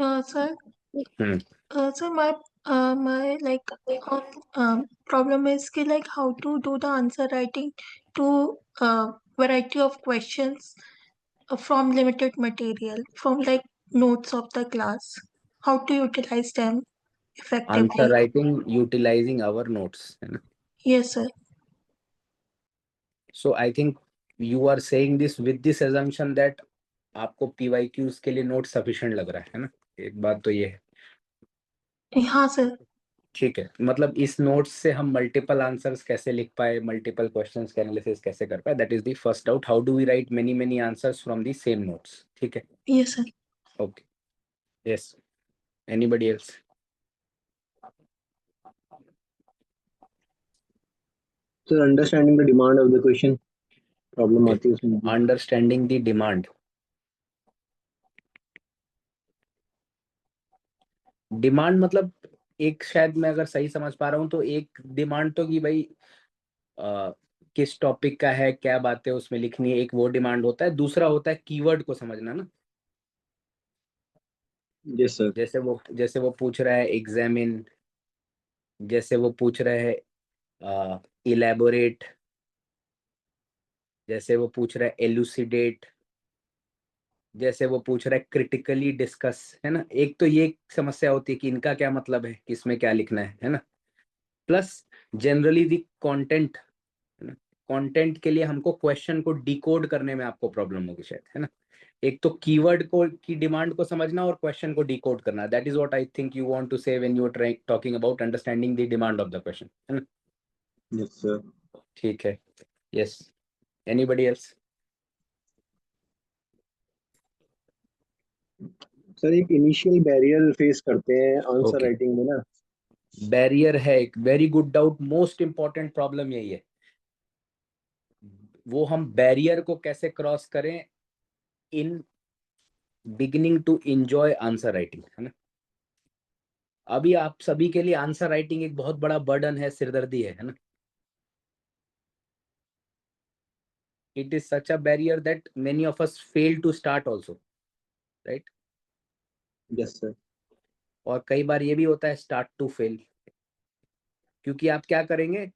Sir, Hmm. sir, my like on problem is कि like how to do the answer writing to variety of questions from limited material from like notes of the class. How to utilize them answer effectively? Writing utilising our notes, है ना? Yes, sir. So I think you are saying this with this assumption that आपको PYQs के लिए note sufficient लग रहा है ना? एक बात तो ये है। हाँ सर। ठीक है, मतलब इस नोट्स से हम मल्टीपल आंसर्स कैसे लिख पाए, मल्टीपल क्वेश्चंस के एनालिसिस कैसे कर पाए, that is the first doubt. How do we write many many answers from the same notes? ठीक है, Yes, sir. Okay, yes, anybody else? So understanding the demand of the question problem okay, आती है उसमें भी। Understanding the demand. Demand मतलब एक, शायद मैं अगर सही समझ पा रहा हूँ तो एक डिमांड तो कि भाई किस टॉपिक का है, क्या बातें उसमें लिखनी है, एक वो डिमांड होता है। दूसरा होता है कीवर्ड को समझना ना। Yes sir. जैसे वो पूछ रहा है एग्जामिन, जैसे वो पूछ रहा है इलेबोरेट, जैसे वो पूछ रहा है एलुसिडेट, जैसे वो पूछ रहा है क्रिटिकली डिस्कस, है ना? एक तो ये समस्या होती है कि इनका क्या मतलब है, किसमें क्या लिखना है ना? प्लस जनरली दी कंटेंट, है ना? कंटेंट के लिए हमको क्वेश्चन को डिकोड करने में आपको प्रॉब्लम होगी शायद, है ना? एक तो कीवर्ड को की डिमांड को समझना और क्वेश्चन को डिकोड करना, that is what I think you want to say when you are talking about understanding the demand of the question, है ना? Yes sir. ठीक है, यस, एनीबॉडी एल्स? सर एक इनिशियल बैरियर फेस करते हैं answer okay, writing में ना। Barrier है एक, very good doubt. Most important problem यही है, वो हम बैरियर को कैसे क्रॉस करें in beginning to enjoy answer writing, है ना? अभी आप सभी के लिए आंसर राइटिंग एक बहुत बड़ा बर्डन है, सिरदर्दी है ना? It is such a barrier that many of us fail to start also, right? Yes sir. और कई बार ये भी होता है स्टार्ट टू फेल, क्योंकि आप क्या करेंगे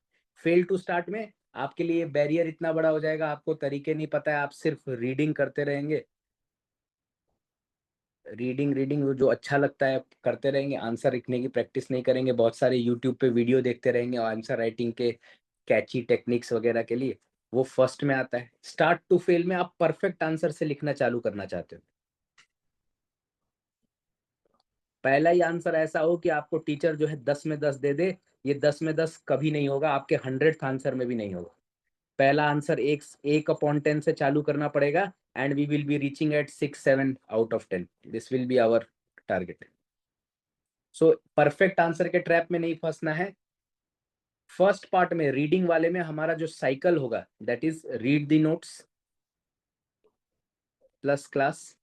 फेल टू स्टार्ट में, आपके लिए बैरियर इतना बड़ा हो जाएगा, आपको तरीके नहीं पता है, आप सिर्फ रीडिंग करते रहेंगे, रीडिंग रीडिंग जो अच्छा लगता है करते रहेंगे, आंसर लिखने की प्रैक्टिस नहीं करेंगे, बहुत सारे यूट्यूब पे वीडियो देखते रहेंगे और आंसर राइटिंग के कैची टेक्निक्स वगैरह के लिए, वो फर्स्ट में आता है। स्टार्ट टू फेल में आप परफेक्ट आंसर से लिखना चालू करना चाहते हो, पहला ही आंसर ऐसा हो कि आपको टीचर जो है 10 में 10 दे दे, ये 10 में 10 कभी नहीं होगा, आपके 100th आंसर में भी नहीं होगा। पहला आंसर एक अपॉन 10 से चालू करना पड़ेगा, and we will be reaching at 6-7 out of 10, this will be our target. So perfect answer के ट्रैप में नहीं फंसना है। फर्स्ट पार्ट में रीडिंग वाले में हमारा जो साइकिल होगा that is read the notes plus class,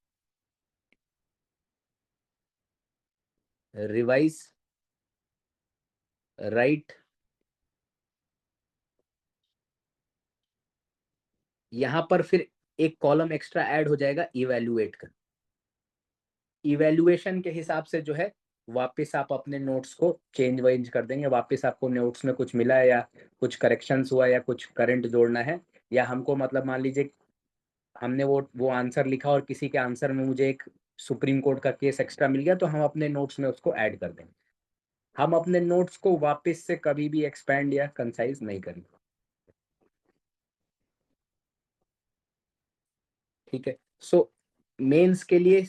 revise, right, यहां पर फिर एक कॉलम एक्स्ट्रा ऐड हो जाएगा इवेल्युएट का। इवेल्युएशन के हिसाब से जो है वापस आप अपने नोट्स को चेंज वेंज कर देंगे, वापस आपको नोट्स में कुछ मिला है या कुछ करेक्शंस हुआ या कुछ करंट जोड़ना है, या हमको मतलब मान लीजिए हमने वो आंसर लिखा और किसी के आंसर में मुझे एक सुप्रीम कोर्ट का केस एक्स्ट्रा मिल गया, तो हम अपने नोट्स में उसको ऐड कर देंगे। हम अपने नोट्स को वापस से कभी भी एक्सपैंड या कंसाइज नहीं करेंगे, ठीक है? सो मेंस के लिए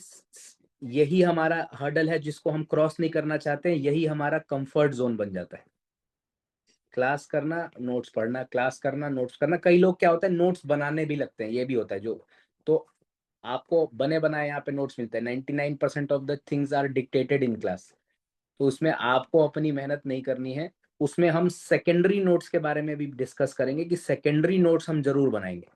यही हमारा हर्डल है जिसको हम क्रॉस नहीं करना चाहते हैं, यही हमारा कंफर्ट जोन बन जाता है। क्लास करना, नोट्स पढ़ना, क्लास करना, नोट्स करना। कई लोग क्या होता है नोट्स बनाने भी लगते हैं, ये भी होता है जो, तो आपको बने बनाए यहाँ पे नोट्स मिलते हैं। 99% of the things are dictated in class, तो उसमें आपको अपनी मेहनत नहीं करनी है। उसमें हम सेकेंडरी नोट्स के बारे में भी डिस्कस करेंगे कि सेकेंडरी नोट्स हम जरूर बनाएंगे,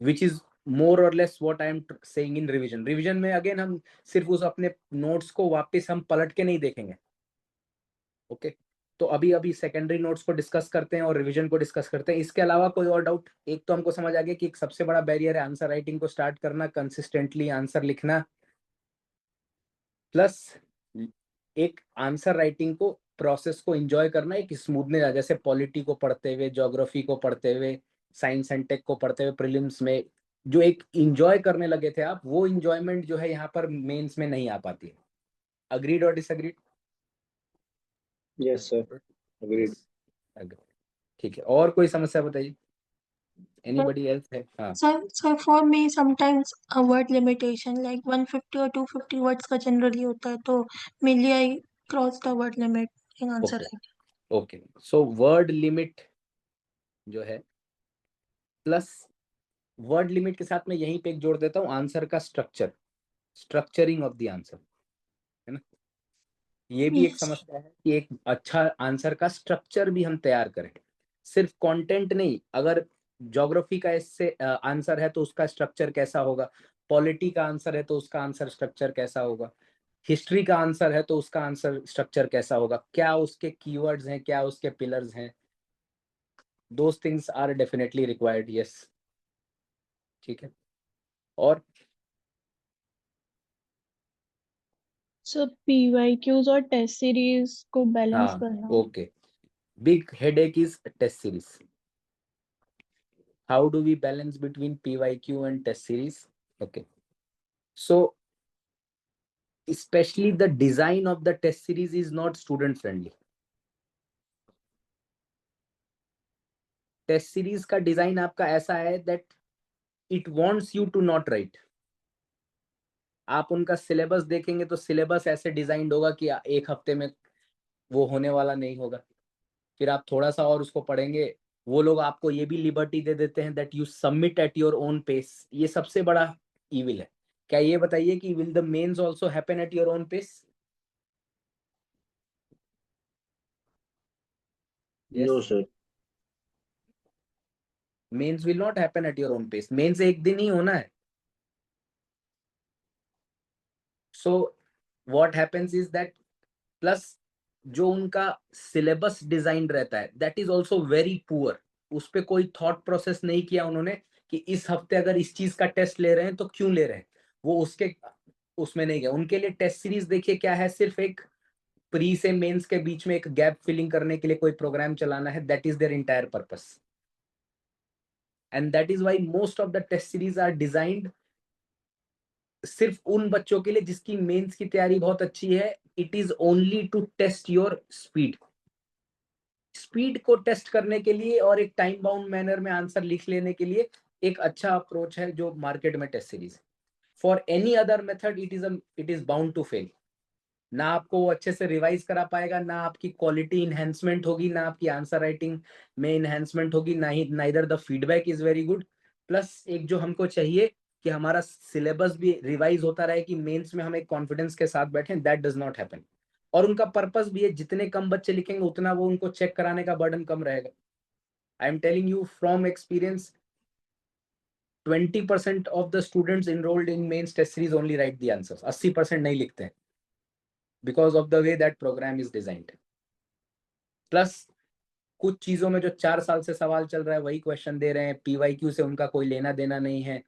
विच इज मोर और less what I am saying in revision. Revision में अगेन हम सिर्फ उस अपने नोट्स को वापस हम पलट के नहीं देखेंगे, ओके? तो अभी अभी सेकेंडरी नोट्स को डिस्कस करते हैं और रिवीजन को डिस्कस करते हैं। इसके अलावा कोई और डाउट? एक तो हमको समझ आ गया कि एक सबसे बड़ा बैरियर है आंसर राइटिंग को स्टार्ट करना, कंसिस्टेंटली आंसर लिखना, प्लस एक आंसर राइटिंग को प्रोसेस को एंजॉय करना, एक स्मूथनेस, जैसे पॉलिटी को पढ़ते हुए, ज्योग्राफी को पढ़ते हुए, साइंस एंड टेक को पढ़ते हुए प्रीलिम्स में जो एक एंजॉय करने लगे थे आप, वो एंजॉयमेंट जो है यहाँ पर मेंस में नहीं आ पाती है। अग्रीड और डिसअग्रीड? Yes, sir. Agreed. ठीक है, और कोई समस्या बताइए, एनीबॉडी एल्स है? हाँ sir for me sometimes a word limitation like 150 और 250 वर्ड्स का जनरली होता है, तो mainly I cross the word limit in answer okay writing. Okay, so word limit जो है, प्लस वर्ड लिमिट के साथ मैं यहीं पे एक जोड़ देता हूँ, आंसर का structure, structuring of the answer, है ना। ये भी एक यस। समस्या है कि एक अच्छा आंसर का स्ट्रक्चर भी हम तैयार करें, सिर्फ कंटेंट नहीं। अगर ज्योग्राफी का इससे आंसर है तो उसका स्ट्रक्चर कैसा होगा, पॉलिटी का आंसर है तो उसका आंसर स्ट्रक्चर कैसा होगा, हिस्ट्री का आंसर है तो उसका आंसर स्ट्रक्चर कैसा होगा, क्या उसके कीवर्ड्स हैं, क्या उसके पिलर्स हैं, those things are definitely required. Yes, ठीक है। और सर पीवाईक्यूज और टेस्ट सीरीज को बैलेंस हाँ करना। Okay, big headache is test series. How do we balance between PYQ and test series? Okay, so especially the design of the test series is not student friendly. Test series का design आपका ऐसा है that it wants you to not write. आप उनका syllabus देखेंगे तो syllabus ऐसे designed होगा कि एक हफ्ते में वो होने वाला नहीं होगा। फिर आप थोड़ा सा और उसको पढ़ेंगे, वो लोग आपको ये भी लिबर्टी दे देते हैं that you submit at your own pace. ये सबसे बड़ा इविल है। क्या ये बताइए कि will the mains also happen at your own pace? No, yes, sir. Mains will not happen at your own pace. Mains एक दिन ही होना है। So what happens is that, plus जो उनका सिलेबस डिजाइन रहता है that is also very poor. उस पे कोई थॉट प्रोसेस नहीं किया उन्होंने कि इस हफ्ते अगर इस चीज का टेस्ट ले रहे हैं तो क्यों ले रहे हैं, वो उसके उसमें नहीं गया। उनके लिए टेस्ट सीरीज देखिए क्या है, सिर्फ एक प्री से मेंस के बीच में एक गैप फिलिंग करने के लिए कोई प्रोग्राम चलाना है, that is their entire purpose. And that is why most of the test series are designed सिर्फ उन बच्चों के लिए जिसकी मेंस की तैयारी बहुत अच्छी है। It is only to test your speed. Speed को टेस्ट करने के लिए और एक टाइम बाउंड मैनर में आंसर लिख लेने के लिए एक अच्छा अप्रोच है जो मार्केट में test series. For any other method it is bound to fail. ना आपको वो अच्छे से रिवाइज करा पाएगा, ना आपकी क्वालिटी इनहेंसमेंट होगी, ना आपकी आंसर राइटिंग में इनहेंसमेंट होगी, ना ही neither the feedback is very good. Plus एक जो हमको चाहिए कि हमारा सिलेबस भी रिवाइज होता रहे, कि मेंस में हम एक कॉन्फिडेंस के साथ बैठे, दैट डज नॉट हैपन। और उनका पर्पस भी है, जितने कम बच्चे लिखेंगे उतना वो उनको चेक कराने का बर्डन कम रहेगा। I am telling you from experience, 20% of the students enrolled in mains test series only write the answers। 80% नहीं लिखते हैं because of the way that program is designed। Plus कुछ चीजों में जो 4 साल से सवाल चल रहा है वही क्वेश्चन दे रहे हैं, पीवाईक्यू से उनका कोई लेना देना नहीं है।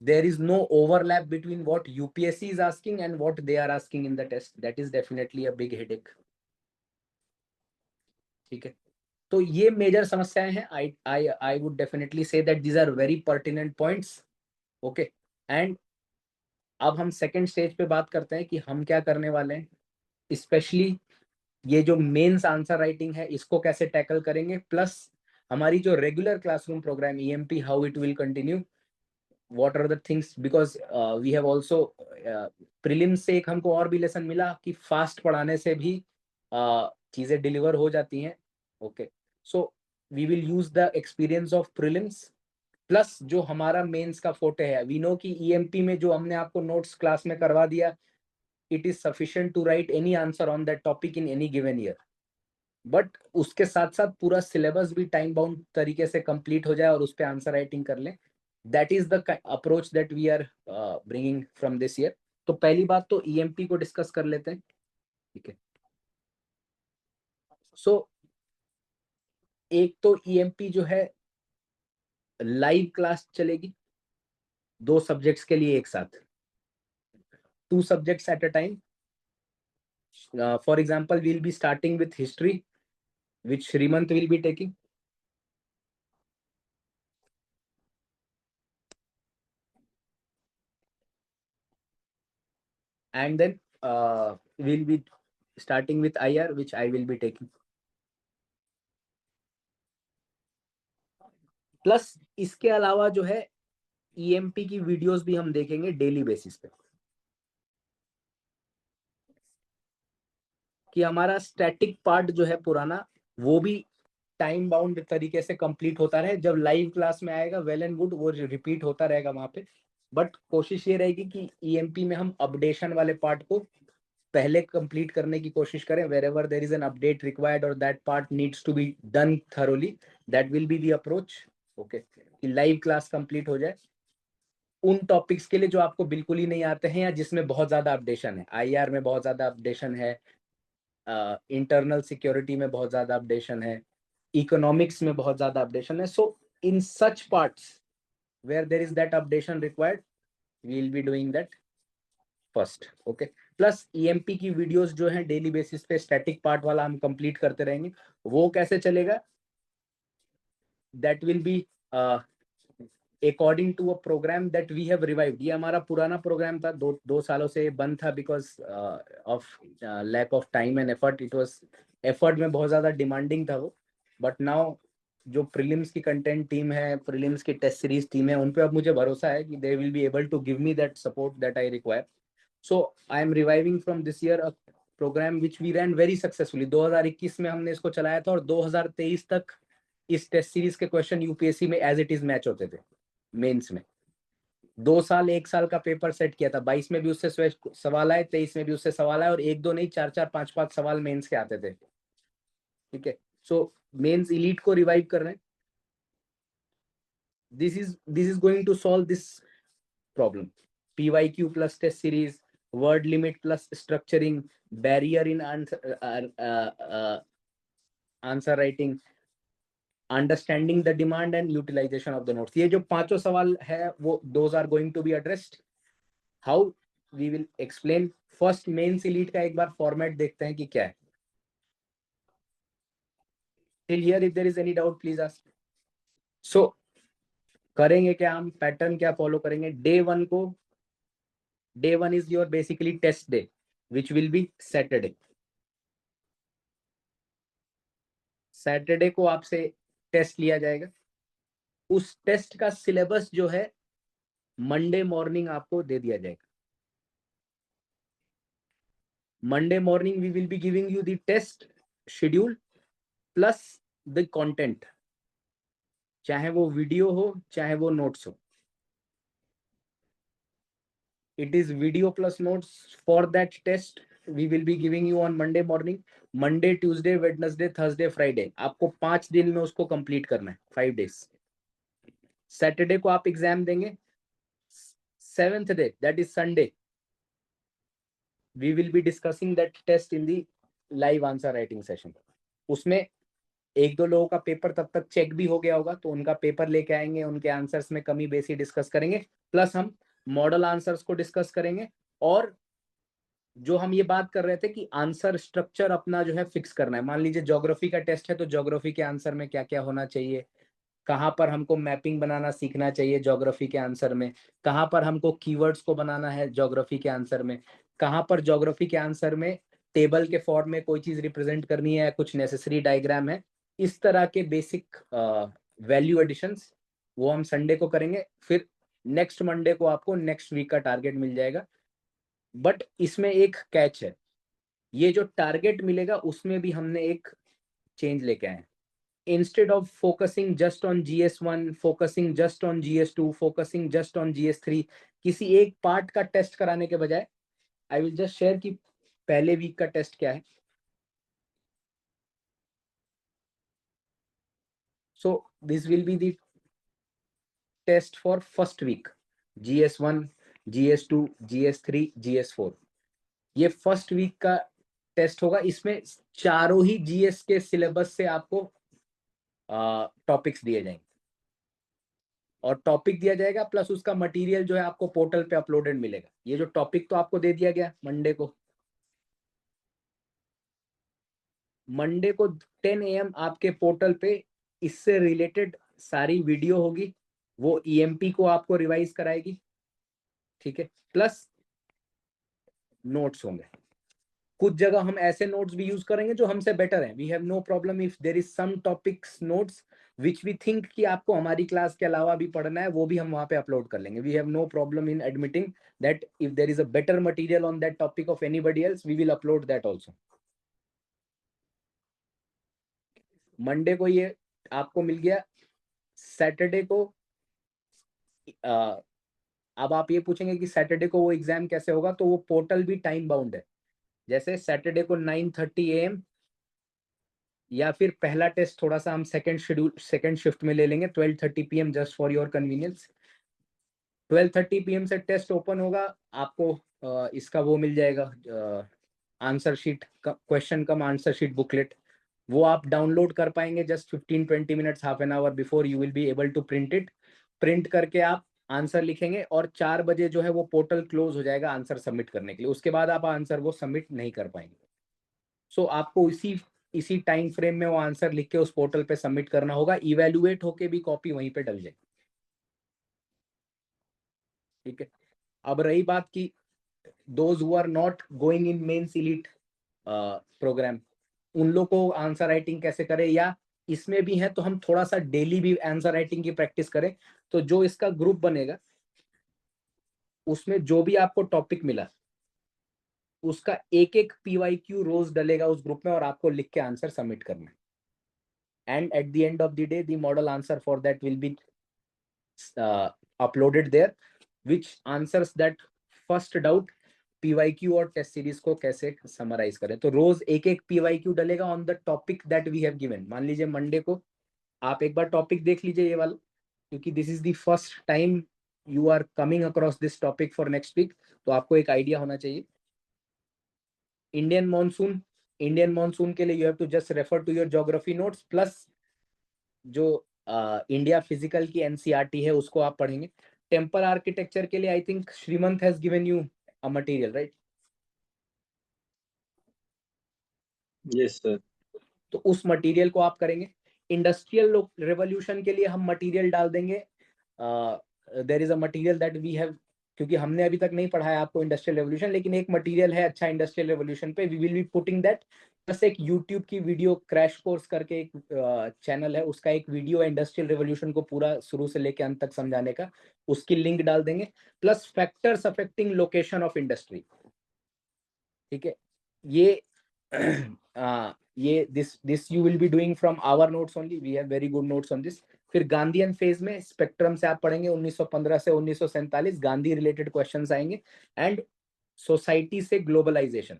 there is no overlap between what UPSC is asking and what they are asking in the test। that is definitely a big headache। ठीक है, तो ये मेजर समस्याएं हैं। I would definitely say that these are very pertinent points. Okay, and अब हम second stage पे बात करते हैं कि हम क्या करने वाले हैं। स्पेशली ये जो मेंस आंसर राइटिंग है इसको कैसे टैकल करेंगे, प्लस हमारी जो regular classroom programme EMP how it will continue, what are the things, because we have also prelims से एक हमको और भी लेसन मिला कि फास्ट पढ़ाने से भी चीजें डिलीवर हो जाती हैं। Okay, so we will use the experience of prelims plus जो हमारा मेंस का फोटे है। वी नो कि EMP में जो हमने आपको नोट्स क्लास में करवा दिया, it is sufficient to write any answer on that topic in any given year. But उसके साथ साथ पूरा सिलेबस भी टाइम बाउंड तरीके से कंप्लीट हो जाए और उस पर आंसर राइटिंग कर लें। That is the approach that we are bringing from this year. तो पहली बात तो EMP को डिस्कस कर लेते हैं। ठीक है, सो एक तो EMP जो है लाइव क्लास चलेगी 2 सब्जेक्ट्स के लिए एक साथ। 2 subjects at a time. For example, we'll be starting with history, which Srimant will be taking. And then we'll be starting with IR, which I will be taking. Plus इसके अलावा जो है EMP की videos भी हम देखेंगे daily basis पे, कि हमारा स्टैटिक पार्ट जो है पुराना वो भी टाइम बाउंड तरीके से कंप्लीट होता रहे. जब लाइव क्लास में आएगा वेल एंड गुड, वो रिपीट होता रहेगा वहां पे. बट कोशिश ये रहेगी कि EMP में हम अपडेशन वाले पार्ट को पहले कंप्लीट करने की कोशिश करें. wherever there is an update required or that part needs to be done thoroughly, that will be the approach. Okay, कि लाइव क्लास कंप्लीट हो जाए. उन टॉपिक्स के लिए जो आपको बिल्कुल ही नहीं आते हैं या जिसमें बहुत ज्यादा अपडेशन है, IR में बहुत ज्यादा अपडेशन है, इंटरनल सिक्योरिटी में बहुत ज्यादा अपडेशन है, इकोनॉमिक्स में बहुत ज्यादा अपडेशन है. So in such parts where there is that updation required, we will be doing that first. Okay, plus EMP की वीडियोस जो हैं डेली बेसिस पे स्टैटिक पार्ट वाला हम कंप्लीट करते रहेंगे. वो कैसे चलेगा, that will be according to a programme that we have revived. ये हमारा पुराना प्रोग्राम था, दो सालों से बंद था because of lack of time and effort. It was effort में बहुत ज्यादा डिमांडिंग था वो. बट नाउ जो प्रीलिम्स की कंटेंट टीम है, प्रीलिम्स की टेस्ट सीरीज टीम है, उन पे अब मुझे भरोसा है कि they will be able to give me that support that I require. So I am reviving from this year a program which we ran very successfully. 2021 में हमने इसको चलाया था और 2023 तक इस टेस्ट सीरीज के क्वेश्चन यूपीएससी में एज इट इज मैच होते थे मेंस में. 2 साल 1 साल का पेपर सेट किया था. 22 में भी उससे सवाल आए, 23 में भी उससे सवाल आए, और 1-2 नहीं 4-4 5-5 सवाल मेंस के आते थे. ठीक है, सो मेंस इलीट को रिवाइव कर रहे हैं. This is going to solve this problem. PYQ plus test series, word limit plus structuring, barrier in answer writing, understanding the demand and utilization of the notes. ये जो 5 सवाल है वो those are going to be addressed. How we will explain. First mains elite का एक बार format देखते हैं कि क्या है. Till here if there is any doubt please ask. So करेंगे क्या हम, पैटर्न क्या फॉलो करेंगे. Day 1 is your basically test day, which will be Saturday. Saturday को आपसे टेस्ट लिया जाएगा. उस टेस्ट का सिलेबस जो है मंडे मॉर्निंग आपको दे दिया जाएगा. Monday morning we will be giving you the test schedule plus the content, चाहे वो वीडियो हो चाहे वो नोट्स हो. It is video plus notes. For that test we will be giving you on Monday morning. Monday, Tuesday, Wednesday, Thursday, Friday. आपको 5 दिन में उसको कंप्लीट करना है, 5 days. सैटरडे को आप एग्जाम देंगे. 7th day, that is Sunday, we will be discussing that test in the live answer writing session. उसमें 1-2 लोगों का पेपर तब तक चेक भी हो गया होगा, तो उनका पेपर लेके आएंगे, उनके आंसर्स में कमी बेसी डिस्कस करेंगे. प्लस हम मॉडल आंसर्स को डिस्कस करेंगे. और जो हम ये बात कर रहे थे कि आंसर स्ट्रक्चर अपना जो है फिक्स करना है. मान लीजिए ज्योग्राफी का टेस्ट है, तो ज्योग्राफी के आंसर में क्या क्या होना चाहिए, कहाँ पर हमको मैपिंग बनाना सीखना चाहिए ज्योग्राफी के आंसर में, कहाँ पर हमको कीवर्ड्स को बनाना है ज्योग्राफी के आंसर में, कहाँ पर ज्योग्राफी के आंसर में टेबल के फॉर्म में कोई चीज रिप्रेजेंट करनी है, कुछ नेसेसरी डायग्राम है. इस तरह के बेसिक वैल्यू एडिशंस वो हम संडे को करेंगे. फिर नेक्स्ट मंडे को आपको नेक्स्ट वीक का टारगेट मिल जाएगा. बट इसमें एक कैच है, ये जो टारगेट मिलेगा उसमें भी हमने एक चेंज लेके आए हैं. Instead of focusing just on GS1, focusing just on GS2, focusing just on GS3, किसी एक पार्ट का टेस्ट कराने के बजाय I will just share कि पहले वीक का टेस्ट क्या है. So this will be the test for first week, GS1, GS2, GS3, GS4. ये फर्स्ट वीक का टेस्ट होगा. इसमें चारों ही GS के सिलेबस से आपको टॉपिक्स दिए जाएंगे. और टॉपिक दिया जाएगा प्लस उसका मटेरियल जो है आपको पोर्टल पे अपलोडेड मिलेगा। ये जो टॉपिक तो आपको दे दिया गया मंडे को 10 AM आपके पोर्टल पे इससे रिलेटेड सारी वीडियो होगी, वो EMP को आपको रिवाइज कराएगी, ठीक है, प्लस नोट्स होंगे। कुछ जगह हम ऐसे नोट्स भी यूज करेंगे जो हमसे बेटर हैं। We have no problem if there is some topics notes which we think कि आपको हमारी क्लास के अलावा भी पढ़ना है, वो भी हम वहां पे अपलोड कर लेंगे। We have no problem in admitting that if there is a better material on that topic of anybody else, we will upload that also. Monday को ये आपको मिल गया। सैटरडे को अब आप ये पूछेंगे कि सैटरडे को वो एग्जाम कैसे होगा, तो वो पोर्टल भी टाइम बाउंड है। जैसे सैटरडे को 9:30 AM, या फिर पहला टेस्ट थोड़ा सा हम सेकंड शिफ्ट में ले लेंगे 12:30 PM just for your convenience. 12:30 PM से टेस्ट ओपन होगा, आपको इसका वो मिल जाएगा answer sheet, question cum answer sheet booklet, वो आप डाउनलोड कर पाएंगे just 15-20 minutes, half an hour before you will be able to print it. Print करके आप आंसर लिखेंगे और 4 बजे जो है वो पोर्टल क्लोज हो जाएगा आंसर सबमिट करने के लिए। उसके बाद आप आंसर वो सबमिट नहीं कर पाएंगे। सो आपको इसी टाइम फ्रेम में वो आंसर लिख के उस पोर्टल पे सबमिट करना होगा। इवेल्युएट होके भी कॉपी वहीं पे डल जाएगी, ठीक है। अब रही बात की those who are not going in mains elite programme, उन लोग को आंसर राइटिंग कैसे करें, या इसमें भी है तो हम थोड़ा सा डेली भी आंसर राइटिंग की प्रैक्टिस करें। तो जो इसका ग्रुप बनेगा उसमें जो भी आपको टॉपिक मिला उसका एक एक PYQ रोज डलेगा उस ग्रुप में और आपको लिख के आंसर सबमिट करना है। And at the end of the day the model answer for that will be uploaded there which answers that first doubt PYQ और टेस्ट सीरीज को कैसे समराइज करें। तो रोज एक एक PYQ डलेगा on the topic that we have given. मान लीजिए मंडे को आप एक बार टॉपिक देख लीजिए ये वाला, क्योंकि this is the first time you are coming across this topic for next week, तो आपको एक आइडिया होना चाहिए। इंडियन मानसून के लिए you have to just refer to your geography notes plus जो इंडिया फिजिकल की NCERT है उसको आप पढ़ेंगे। टेम्पल आर्किटेक्चर के लिए I think Shrimant has given you a material, right? Yes, sir. तो उस मटेरियल को आप करेंगे। इंडस्ट्रियल रेवोल्यूशन के लिए हम मटेरियल डाल देंगे। There is a material that we have, क्योंकि हमने अभी तक नहीं पढ़ा है आपको इंडस्ट्रियल रेवोल्यूशन, लेकिन एक मटेरियल है अच्छा इंडस्ट्रियल रेवोल्यूशन पे, we will be putting that. Plus एक यूट्यूब की वीडियो क्रैश कोर्स करके एक चैनल है, उसका एक वीडियो है इंडस्ट्रियल रेवोल्यूशन को पूरा शुरू से लेकर अंत तक समझाने का, उसकी लिंक डाल देंगे। Plus factors affecting location of industry, ठीक है। ये ये this you will be doing from our notes only, we have very good notes on this. फिर गांधीयन फेज में स्पेक्ट्रम से आप पढ़ेंगे 1915 से 1947 गांधी रिलेटेड क्वेश्चंस आएंगे। एंड सोसाइटी से globalisation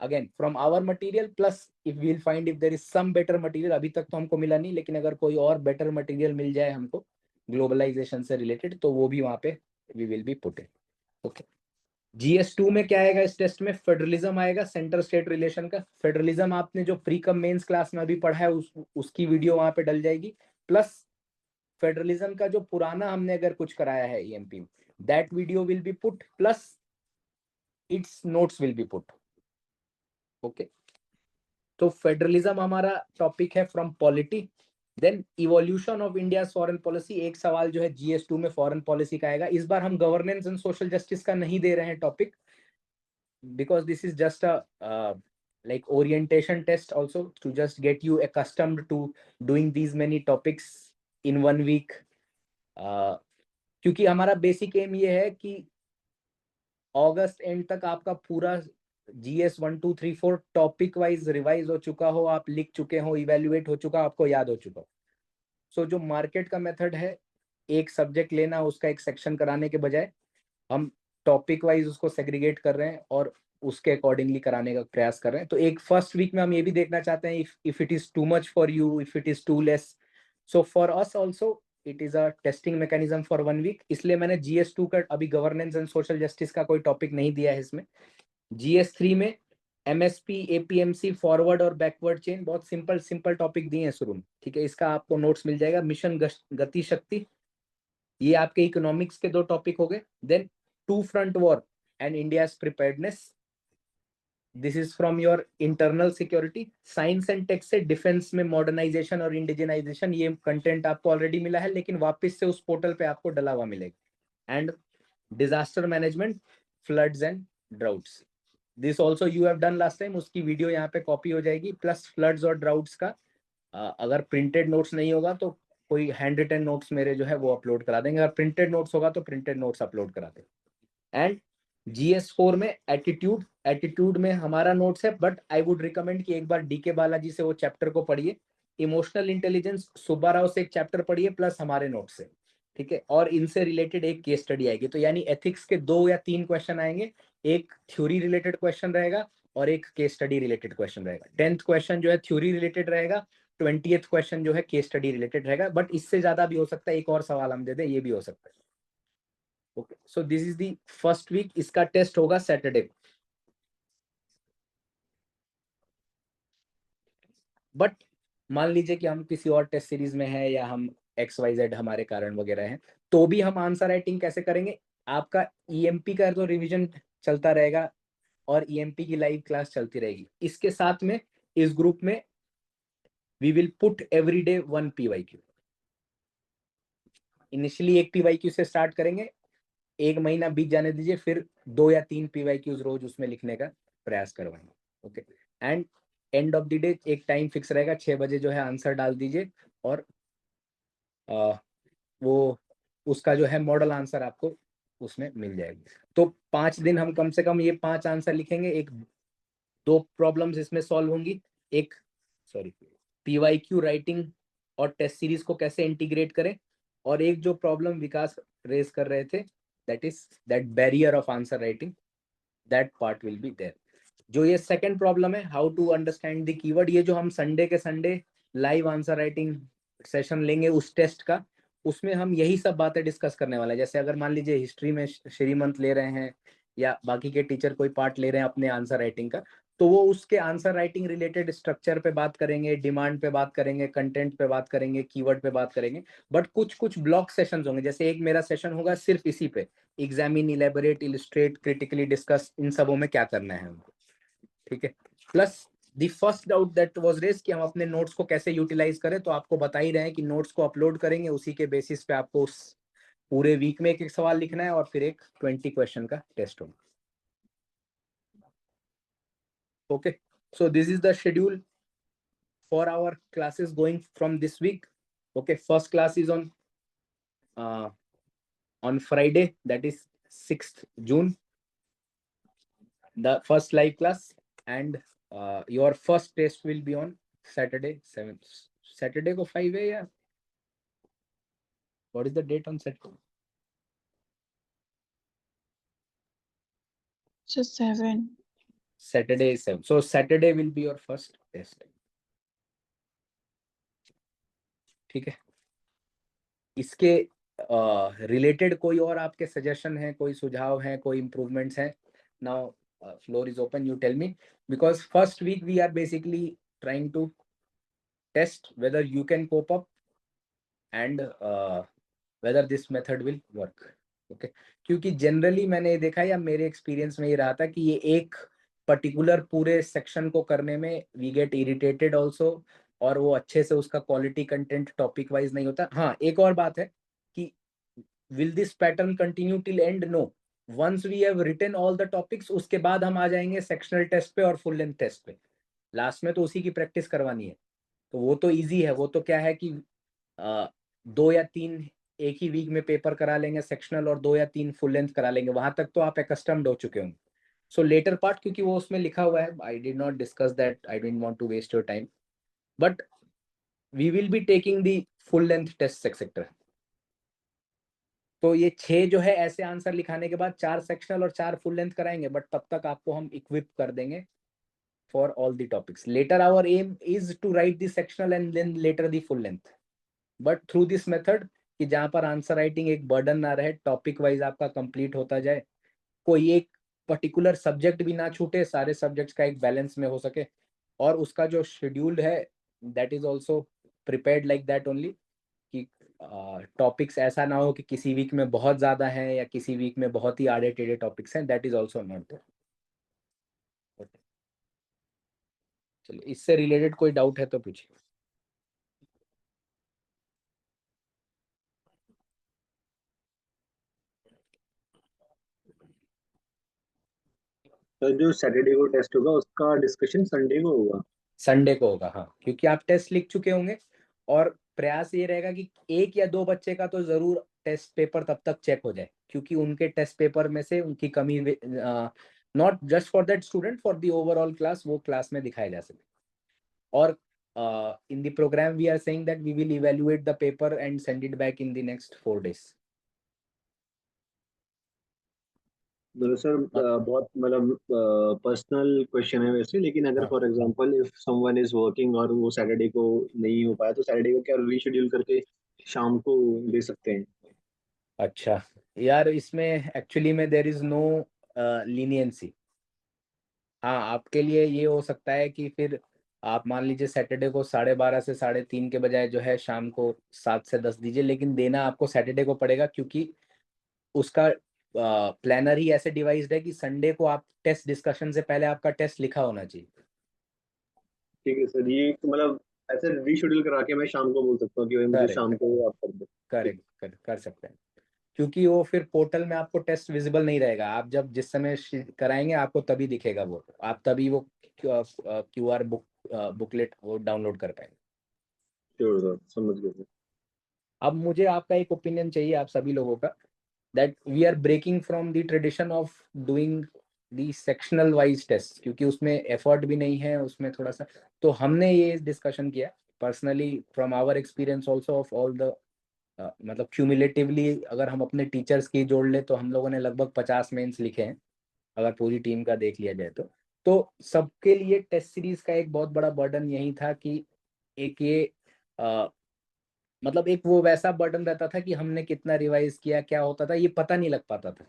again from our material, plus if we will find if there is some better material, अभी तक तो हमको मिला नहीं, लेकिन अगर कोई और बेटर मटेरियल मिल जाए हमको ग्लोबलाइजेशन से रिलेटेड तो वो भी वहां पे we will be putting. Okay, GS2 में क्या आएगा इस टेस्ट में? फेडरलिज्म आएगा, सेंटर स्टेट रिलेशन का। फेडरलिज्म आपने जो प्री कम मेंस क्लास में अभी पढ़ा है उसकी वीडियो वहां पे डल जाएगी। प्लस फेडरलिज्म का जो पुराना हमने अगर कुछ कराया है EMP में, that video will be put, plus its notes will be put. Okay, तो फेडरलिज्म हमारा टॉपिक है from polity. Then evolution of India foreign policy, एक सवाल जो है GS2 में फॉरेन पॉलिसी का आएगा। इस बार हम गवर्नेंस एंड सोशल जस्टिस का नहीं दे रहे हैं topic, because this is just a like orientation test also to just get you accustomed to doing these many topics in 1 week, क्योंकि हमारा बेसिक एम ये है कि अगस्त एंड तक आपका पूरा GS 1 2 3 4 टॉपिक वाइज रिवाइज हो चुका हो, आप लिख चुके हो, इवेल्युएट हो चुका, आपको याद हो चुका हो। सो जो मार्केट का मेथड है एक सब्जेक्ट लेना उसका एक सेक्शन कराने के बजाय हम टॉपिक वाइज उसको सेग्रीगेट कर रहे हैं और उसके अकॉर्डिंगली कराने का प्रयास कर रहे हैं। तो एक फर्स्ट वीक में हम ये भी देखना चाहते हैं if it is too much for you, if it is too less. So for us also it is a testing mechanism for 1 week, इसलिए मैंने GS2 का अभी गवर्नेंस एंड सोशल जस्टिस का कोई टॉपिक नहीं दिया है इसमें। GS3 में MSP, APMC, फॉरवर्ड और बैकवर्ड चेन, बहुत सिंपल टॉपिक दिए हैं शुरू में, ठीक है। इसका आपको नोट्स मिल जाएगा। मिशन गति शक्ति, ये आपके इकोनॉमिक्स के 2 टॉपिक हो गए। Then two front war and India's preparedness, this is from your internal security. Science and tech से डिफेंस में मॉडर्नाइजेशन और इंडिजिनाइजेशन, ये कंटेंट आपको ऑलरेडी मिला है लेकिन वापस से उस पोर्टल पे आपको डला हुआ मिलेगा। And disaster management, floods and droughts, this also you have done last time, उसकी वीडियो यहाँ पे कॉपी हो जाएगी। प्लस फ्लड्स और ड्राउट्स का अगर प्रिंटेड नोट्स नहीं होगा तो कोई हैंड रिटन नोट्स मेरे जो है वो अपलोड करा देंगे, अगर प्रिंटेड नोट्स होगा तो प्रिंटेड नोट्स अपलोड करा देंगे। एंड GS4 में एटीट्यूड में हमारा नोट्स है, बट आई वुड रिकमेंड कि एक बार DK बालाजी से वो चैप्टर को पढ़िए। इमोशनल इंटेलिजेंस सुब्बा राव से एक चैप्टर पढ़िए प्लस हमारे नोट्स से, ठीक है। और इनसे रिलेटेड एक केस स्टडी आएगी, तो यानी एथिक्स के 2 या 3 क्वेश्चन आएंगे, एक थ्योरी रिलेटेड क्वेश्चन रहेगा और एक केस स्टडी रिलेटेड क्वेश्चन रहेगा। 10th क्वेश्चन जो है थ्योरी रिलेटेड रहेगा, 20th क्वेश्चन जो है केस स्टडी रिलेटेड रहेगा, बट इससे ज्यादा भी हो सकता है, एक और सवाल हम दे दें, ये भी हो सकता है। Okay, so this is the first week, इसका टेस्ट होगा सैटरडे को। बट मान लीजिए कि हम किसी और टेस्ट सीरीज में हैं या हम XYZ हमारे कारण वगैरह हैं, तो भी हम आंसर राइटिंग कैसे करेंगे? आपका EMP का तो रिवीजन चलता रहेगा और EMP की लाइव क्लास चलती रहेगी। इसके साथ में इस ग्रुप में we will put everyday 1 PYQ। Initially 1 PYQ से स्टार्ट करेंगे, 1 महीना बीत जाने दीजिए, फिर 2 या 3 PYQs रोज उसमें लिखने का प्रयास करवाएंगे। Okay, and and of the day एक टाइम फिक्स रहेगा, 6 बजे जो है आंसर डाल दीजिए और वो उसका जो है मॉडल आंसर आपको उसमें मिल जाएगी। तो 5 दिन हम कम से कम ये 5 आंसर लिखेंगे, 2 प्रॉब्लम्स इसमें सॉल्व होंगी, एक PYQ राइटिंग और टेस्ट सीरीज को कैसे इंटीग्रेट करें, और एक जो प्रॉब्लम विकास रेज कर रहे थे, that barrier of answer writing, that part will be there. जो ये सेकंड प्रॉब्लम है, how to understand the keyword, ये जो हम संडे के Sunday live answer writing session लेंगे उस टेस्ट का, उसमें हम यही सब बातें डिस्कस करने वाले हैं। जैसे अगर मान लीजिए हिस्ट्री में श्रीमंत ले रहे हैं या बाकी के टीचर कोई पार्ट ले रहे हैं अपने आंसर राइटिंग का, तो वो उसके आंसर राइटिंग रिलेटेड स्ट्रक्चर पे बात करेंगे, डिमांड पे बात करेंगे, कंटेंट पे बात करेंगे, कीवर्ड पे बात करेंगे। बट कुछ कुछ ब्लॉक सेशंस होंगे, जैसे एक मेरा सेशन होगा सिर्फ इसी पे, examine, elaborate, illustrate, critically discuss, इन सबों में क्या करना है हमको, ठीक है। Plus the first doubt that was raise कि हम अपने नोट्स को कैसे यूटिलाइज करें, तो आपको बता ही रहे हैं कि नोट्स को अपलोड करेंगे, उसी के बेसिस पे आपको उस पूरे वीक में एक सवाल लिखना है और फिर एक 20 क्वेश्चन का टेस्ट होगा। Okay, so this is the schedule for our classes going from this week. Okay, first class is on Friday, that is 6th June, the first live class, and your first test will be on Saturday 7th. Saturday को 5 है या what is the date on Saturday? So 7. Saturday is 7. So Saturday will be your first test. ठीक है, इसके related कोई और आपके suggestion है, कोई सुझाव है, कोई इम्प्रूवमेंट्स हैं? Now floor is open, you tell me, because first week we are basically trying to test whether you can cope up and whether this method will work. Okay, क्योंकि जनरली मैंने ये देखा या मेरे एक्सपीरियंस में ये रहा था कि ये एक पर्टिकुलर पूरे सेक्शन को करने में वी गेट इरिटेटेड ऑल्सो, और वो अच्छे से उसका क्वालिटी कंटेंट टॉपिक वाइज नहीं होता। हाँ, एक और बात है कि will this pattern continue till end? No, once we have written all the topics, उसके बाद हम आ जाएंगे सेक्शनल टेस्ट पे और फुल लेंथ टेस्ट पे। लास्ट में तो उसी की प्रैक्टिस करवानी है, तो वो तो इजी है, वो तो क्या है कि 2 या 3 एक ही वीक में पेपर करा लेंगे सेक्शनल, और 2 या 3 फुल लेंथ करा लेंगे, वहां तक तो आप एकस्टम्ड हो चुके होंगे। सो लेटर पार्ट, क्योंकि वो उसमें लिखा हुआ है, I did not discuss that, I didn't want to waste your time, but we will be taking the full length test etcetera. तो ये 6 जो है ऐसे आंसर लिखाने के बाद 4 सेक्शनल और 4 फुल लेंथ कराएंगे, बट तब तक आपको हम इक्विप कर देंगे for all the topics. Later our aim is to write the sectional and then later the full length, but through this method कि जहां पर आंसर राइटिंग एक बर्डन ना रहे, टॉपिक वाइज आपका कंप्लीट होता जाए, कोई एक पर्टिकुलर सब्जेक्ट भी ना छूटे, सारे सब्जेक्ट्स का एक बैलेंस में हो सके, और उसका जो शेड्यूल है that is also prepared like that only, कि टॉपिक्स ऐसा ना हो कि किसी वीक में बहुत ज्यादा है या किसी वीक में बहुत ही आड़े टेढ़े टॉपिक्स हैं, that is also not there. चलिए, इससे रिलेटेड कोई डाउट है तो पूछिए। तो जो सैटरडे को टेस्ट होगा उसका डिस्कशन संडे को होगा। संडे को होगा, हाँ, क्योंकि आप टेस्ट लिख चुके होंगे और प्रयास ये रहेगा कि एक या दो बच्चे का तो जरूर टेस्ट पेपर तब तक चेक हो जाए, क्योंकि उनके टेस्ट पेपर में से उनकी कमी not just for that student, for the overall class, वो क्लास में दिखाए जा सके। और in the program we are saying that we will evaluate the paper and send it back in the next 4 days. तो सर बहुत मतलब personal question है वैसे, लेकिन अगर हाँ। For example if someone is working और वो सैटरडे को नहीं हो पाया, तो सैटरडे को क्या रीशेड्यूल करके शाम को दे सकते हैं? अच्छा यार, इसमें एक्चुअली में देर इज नो लीनियंसी। हाँ, आपके लिए ये हो सकता है कि फिर आप मान लीजिए सैटरडे को 12:30 से 3:30 के बजाय जो है शाम को 7 से 10 दीजिए, लेकिन देना आपको सैटरडे को पड़ेगा, क्योंकि उसका प्लानर ही ऐसे डिवाइस्ड है कि संडे को आप टेस्ट डिस्कशन से पहले आपका टेस्ट लिखा होना चाहिए। ठीक है सर, ये तो मतलब ऐसे रीशेड्यूल करा के मैं शाम को बोल सकता हूँ कि भाई मुझे करेक्ट, शाम को आप कर दो। ठीक। करेक्ट, कर सकते हैं, क्योंकि वो फिर पोर्टल में आपको टेस्ट विजिबल नहीं रहेगा। आप जब जिस समय कराएंगे आपको तभी दिखेगा वो, आप तभी वो QR बुकलेट वो डाउनलोड कर पाएंगे। श्योर सर, समझ गए सर। अब मुझे आपका एक ओपिनियन चाहिए, आप सभी लोगों का, that we are breaking from the tradition of doing the sectional wise test, क्योंकि उसमें एफर्ट भी नहीं है, उसमें थोड़ा सा। तो हमने ये डिस्कशन किया personally from our experience also of all the मतलब क्यूमुलेटिवली अगर हम अपने टीचर्स की जोड़ ले तो हम लोगों ने लगभग 50 मेंस लिखे हैं, अगर पूरी टीम का देख लिया जाए तो सबके लिए टेस्ट सीरीज का एक बहुत बड़ा बर्डन यही था कि एक ये मतलब एक वो वैसा बर्डन रहता था कि हमने कितना रिवाइज किया, क्या होता था ये पता नहीं लग पाता था।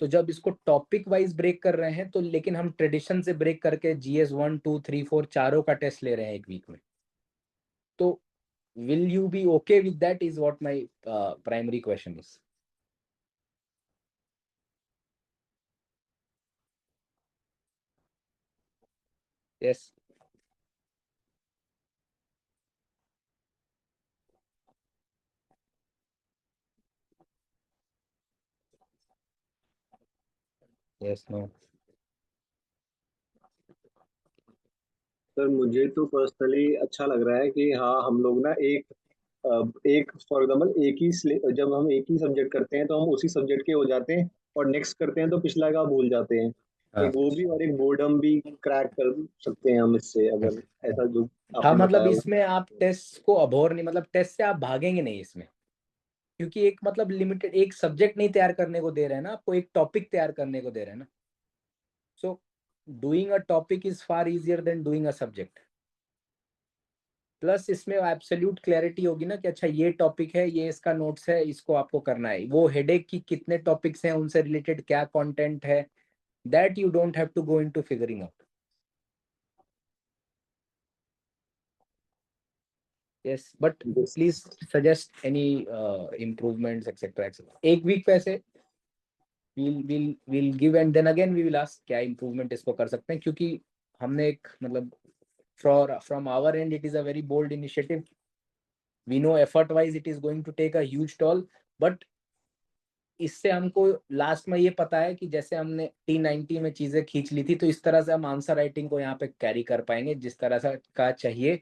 तो जब इसको टॉपिक वाइज ब्रेक कर रहे हैं तो, लेकिन हम ट्रेडिशन से ब्रेक करके GS 1 2 3 4 चारों का टेस्ट ले रहे हैं एक वीक में, तो will you be okay with that is what my primary question is. Yes. Yes, no. Sir मुझे तो पर्सनली अच्छा लग रहा है कि हाँ हम लोग ना एक फॉर एग्जाम्पल जब हम एक ही सब्जेक्ट करते हैं तो हम उसी सब्जेक्ट के हो जाते हैं, और नेक्स्ट करते हैं तो पिछला का भूल जाते हैं। हाँ, एक वो भी और एक बोर्डम भी क्रैक कर सकते हैं हम इससे, अगर ऐसा जो हाँ, आपने मतलब बताया वो। इसमें आप टेस्ट को अभोर नहीं, मतलब टेस्ट से आप भागेंगे नहीं इसमें, क्योंकि एक मतलब लिमिटेड एक सब्जेक्ट नहीं तैयार करने को दे रहे हैं ना आपको, एक टॉपिक तैयार करने को दे रहे हैं ना। So doing a topic is far easier than doing a subject. Plus इसमें एब्सोल्यूट क्लैरिटी होगी ना कि अच्छा ये टॉपिक है, ये इसका नोट्स है, इसको आपको करना है। वो हेडेक की कितने टॉपिक्स हैं, उनसे रिलेटेड क्या कंटेंट है, that you don't have to go into figuring out. yes but Yes. please suggest any improvements etc etc। एक वीक वैसे we'll give and then again we will ask क्या improvement इसको कर सकते हैं, क्योंकि हमने एक मतलब from our end it is a very bold initiative। we know effort wise it is going to take a huge toll, but इससे हमको लास्ट में ये पता है कि जैसे हमने T90 में चीजें खींच ली थी, तो इस तरह से हम आंसर राइटिंग को यहाँ पे कैरी कर पाएंगे जिस तरह से का चाहिए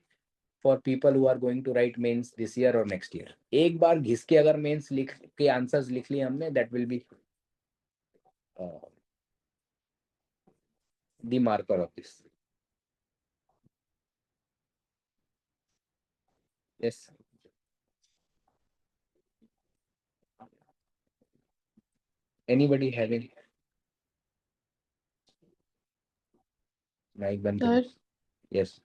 for people who are going to write mains this year और नेक्स्ट ईयर। एक बार घिस के अगर मेंस लिख के आंसर्स लिख लिए हमने, that will be the marker of this. Yes, anybody having mic बंद करो। Sir yes.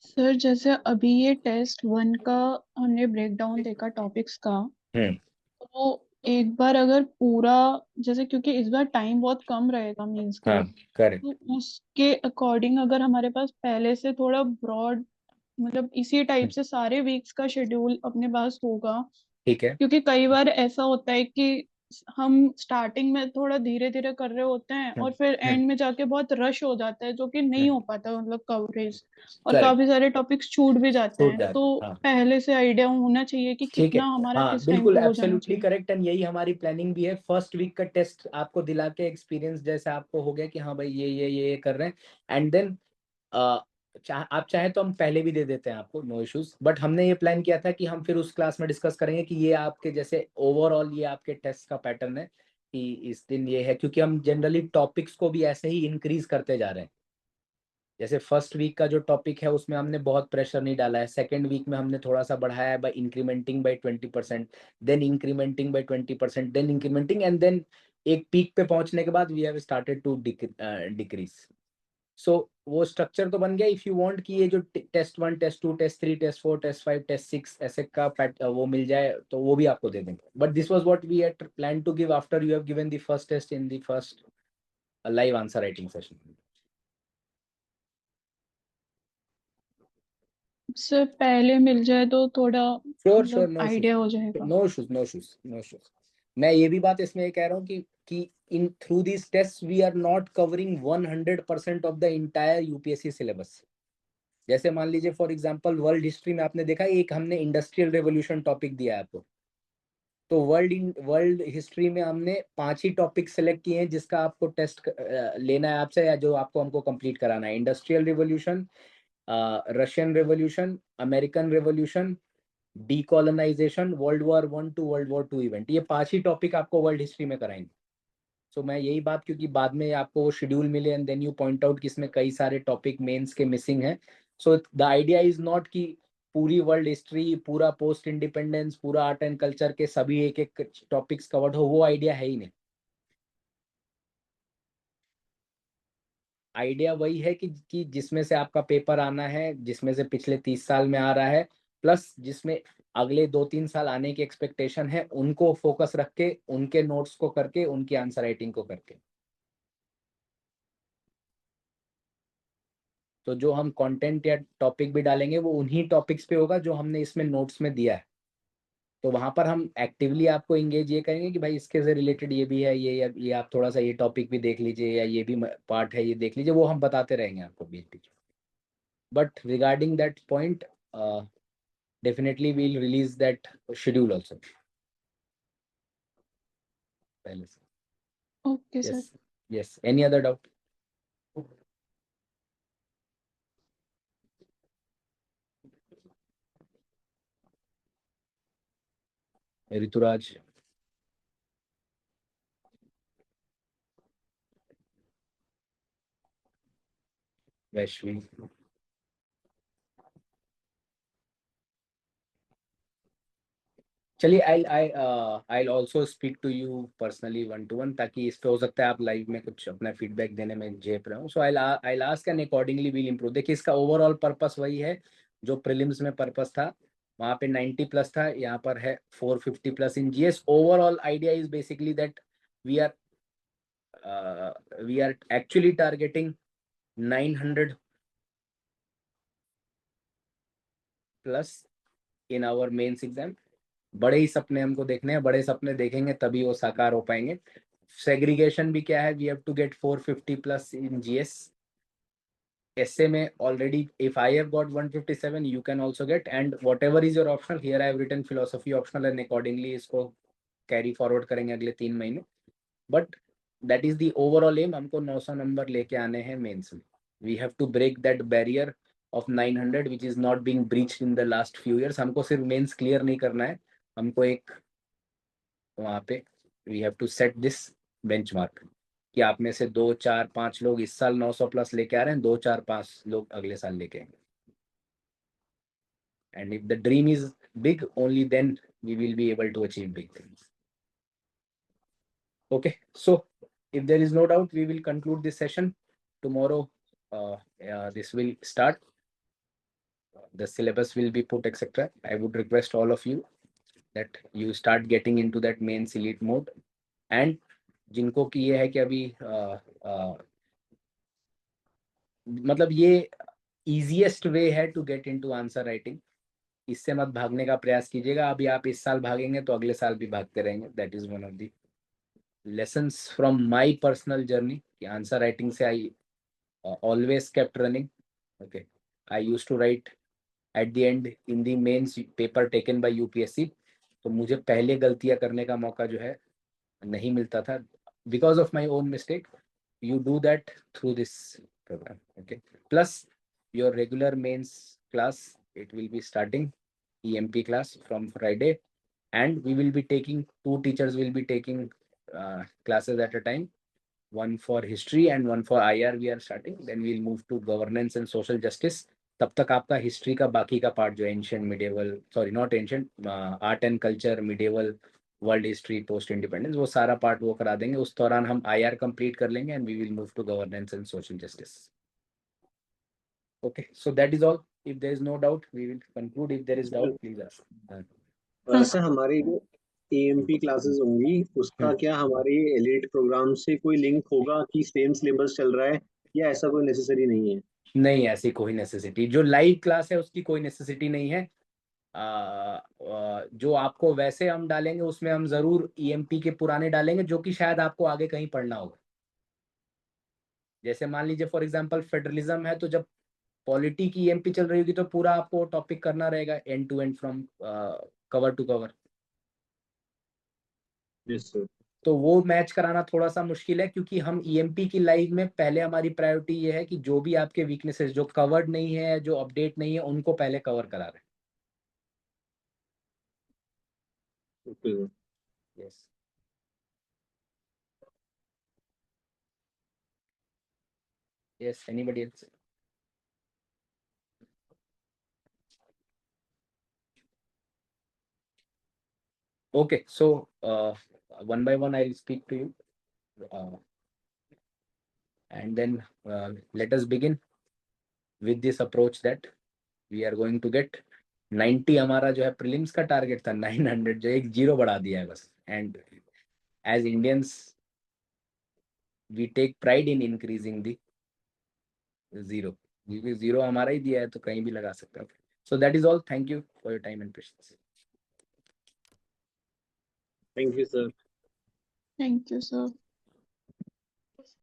सर जैसे अभी ये टेस्ट 1 का हमने ब्रेक डाउन देखा टॉपिक्स का, तो एक बार अगर पूरा, जैसे क्योंकि इस बार टाइम बहुत कम रहेगा मीन्स का, हाँ, करेक्ट। तो उसके अकॉर्डिंग अगर हमारे पास पहले से थोड़ा ब्रॉड मतलब इसी टाइप से सारे वीक्स का शेड्यूल अपने पास होगा, ठीक है। क्योंकि कई बार ऐसा होता है कि हम स्टार्टिंग में थोड़ा धीरे धीरे कर रहे होते हैं और फिर एंड में जाके बहुत रश हो जाता है, जो कि नहीं हो पाता मतलब कवरेज, और करेक्ट, काफी सारे टॉपिक्स छूट भी जाते छूट हैं। जाते तो हैं, हाँ पहले से आइडिया होना चाहिए कि ठीक है। कितना हमारा हाँ किस टाइम बिल्कुल पे हो जाना एब्सोल्युटली चाहिए। करेक्ट, एंड यही हमारी प्लानिंग भी है। फर्स्ट वीक का टेस्ट आपको दिला के एक्सपीरियंस जैसा आपको हो गया कि हाँ भाई ये कर रहे हैं, एंड देन आप चाहे तो हम पहले भी दे देते हैं आपको, नो इश्यूज। बट हमने ये प्लान किया था कि हम फिर उस क्लास में डिस्कस करेंगे कि ये आपके जैसे ओवरऑल ये आपके टेस्ट का पैटर्न है कि इस दिन ये है, क्योंकि हम जनरली टॉपिक्स को भी ऐसे ही इंक्रीज करते जा रहे हैं। जैसे फर्स्ट वीक का जो टॉपिक है उसमें हमने बहुत प्रेशर नहीं डाला है, सेकेंड वीक में हमने थोड़ा सा बढ़ाया है by incrementing by 20%, then incrementing by 20%, then incrementing, and then एक पीक पे पहुंचने के बाद we have started to decrease. So वो स्ट्रक्चर तो बन गया। इफ यू वांट कि ये जो test 1, test 2, test 3, test 4, test 5, test 6 ऐसे का वो मिल जाए तो वो भी आपको दे देंगे। But this was what we had plan to give after you have given the first test in the first live answer writing session. उससे पहले मिल जाए तो थोड़ा श्योर श्योर, मतलब नो इश्यूज, आइडिया हो जाएगा। No issues, no issues, no issues. मैं ये भी बात इसमें ये कह रहा हूँ कि in through this test we are not covering 100% of the entire UPSC syllabus. जैसे मान लीजिए फॉर एग्जांपल वर्ल्ड हिस्ट्री में आपने देखा एक हमने इंडस्ट्रियल रेवोल्यूशन टॉपिक दिया है आपको, तो वर्ल्ड हिस्ट्री में हमने 5 ही टॉपिक सेलेक्ट किए हैं जिसका आपको टेस्ट लेना है आपसे, या जो आपको हमको कंप्लीट कराना है। Industrial revolution, Russian revolution, American revolution, decolonisation, world war 1 to world war 2 event, ये 5 ही टॉपिक आपको वर्ल्ड हिस्ट्री में कराएंगे। सो मैं यही बात, क्योंकि बाद में आपको वो शेड्यूल मिले and then you point out कि इसमें कई सारे टॉपिक मेंस के मिसिंग हैं। So the idea is not कि पूरी वर्ल्ड हिस्ट्री, पूरा पोस्ट इंडिपेंडेंस, पूरा आर्ट एंड कल्चर के सभी एक एक टॉपिक्स कवर्ड हो, वो आइडिया है ही नहीं। आइडिया वही है कि जिसमें से आपका पेपर आना है, जिसमें से पिछले 30 साल में आ रहा है, प्लस जिसमें अगले 2-3 साल आने की एक्सपेक्टेशन है, उनको फोकस रख के, उनके नोट्स को करके, उनकी आंसर राइटिंग को करके। तो जो हम कंटेंट या टॉपिक भी डालेंगे वो उन्हीं टॉपिक्स पे होगा जो हमने इसमें नोट्स में दिया है। तो वहां पर हम एक्टिवली आपको इंगेज ये करेंगे कि भाई इसके से रिलेटेड ये भी है, ये आप थोड़ा सा ये टॉपिक भी देख लीजिए, या ये भी पार्ट है ये देख लीजिए, वो हम बताते रहेंगे आपको बीच बीच। But regarding that point, definitely we'll release that schedule also पहले से। Okay sir. Yes, yes, any other doubt? Rituraj, Vaishvi, चलिए I'll also speak to you personally 1-to-1, ताकि इस पे हो सकता है आप लाइव में कुछ अपना फीडबैक देने में झेप रहे हो। सो I'll ask and accordingly we'll improve। देखिए इसका ओवरऑल पर्पस वही है जो प्रीलिम्स में पर्पस था, वहाँ पे 90 प्लस था, यहाँ पर है 450 plus in GS. Overall idea is basically that we are actually targeting 900 plus in our mains exam. बड़े ही सपने हमको देखने हैं, बड़े सपने देखेंगे तभी वो साकार हो पाएंगे। सेग्रीगेशन भी क्या है, we have to get 450 plus in GS. ऐसे में already if I have got 157 you can also get, and whatever is your optional, here I have written philosophy optional, and accordingly इसको कैरी फॉरवर्ड करेंगे अगले 3 महीने। But that is the overall aim, हमको 900 number लेके आने हैं mains में। We have to break that barrier of 900 which is not being breached in the last few years. हमको सिर्फ मेंस क्लियर नहीं करना है, हमको एक वहाँ पे we have to set this benchmark कि आप में से 2-4-5 लोग इस साल 900 प्लस लेके आ रहे हैं, 2-4-5 लोग अगले साल लेके आएंगे। And if the dream is big, only then we will be able to achieve big things. Okay, so if there is no doubt, we will conclude this session. Tomorrow, this will start. The syllabus will be put, etc. I would request all of you that you start getting into that main elite mode. And जिनको कि ये है कि अभी मतलब ये easiest way है to get into answer writing. इससे मत भागने का प्रयास कीजिएगा. अभी आप इस साल भागेंगे तो अगले साल भी भागते रहेंगे. That is one of the lessons from my personal journey. कि आंसर राइटिंग से I always kept running. Okay, I used to write at the end in the mains paper taken by UPSC. तो मुझे पहले गलतियां करने का मौका जो है नहीं मिलता था. Because of my own mistake, you do that through this program. Okay, plus your regular mains class, it will be starting EMP class from Friday, and we will be taking, 2 teachers will be taking classes at a time, one for history and one for IR we are starting. Then we'll move to governance and social justice. तब तक आपका history का बाकी का part जो ancient medieval, sorry not ancient, art and culture, medieval, world history, post independence, वो सारा part वो करा देंगे. उस दौरान हम IR कंप्लीट कर लेंगे and we will move to governance and social justice. Okay, so that is all. If there is no doubt we will conclude. If there is doubt please ask. Sir हमारी जो AMP classes होंगी उसका क्या हमारे elite programme से कोई link होगा कि सेम सिलेबस चल रहा है, या ऐसा कोई नेसेसरी नहीं है? नहीं, ऐसी कोई नेसेसिटी. जो लाइव क्लास है उसकी कोई नेसेसिटी नहीं है. जो आपको वैसे हम डालेंगे उसमें हम जरूर EMP के पुराने डालेंगे जो कि शायद आपको आगे कहीं पढ़ना होगा. जैसे मान लीजिए फॉर एग्जांपल फेडरलिज्म है, तो जब पॉलिटी की EMP चल रही होगी तो पूरा आपको टॉपिक करना रहेगा end to end from cover to cover. Yes sir. तो वो मैच कराना थोड़ा सा मुश्किल है, क्योंकि हम EMP की लाइव में पहले हमारी प्रायोरिटी ये है कि जो भी आपके वीकनेसेस जो कवर्ड नहीं है, जो अपडेट नहीं है, उनको पहले कवर करा रहे हैं. Okay. Yes. Yes, anybody else? Okay, so one by one I'll speak to you. And then let us begin with this approach that we are going to get 90. हमारा जो है प्रीलिम्स का टारगेट था 900, जो एक जीरो बढ़ा दिया है बस. And as Indians we take pride in increasing the zero, क्योंकि जीरो हमारा ही दिया है तो कहीं भी लगा सकते हैं. सो that is all. Thank you for your time and patience. Thank you sir. Thank you, sir.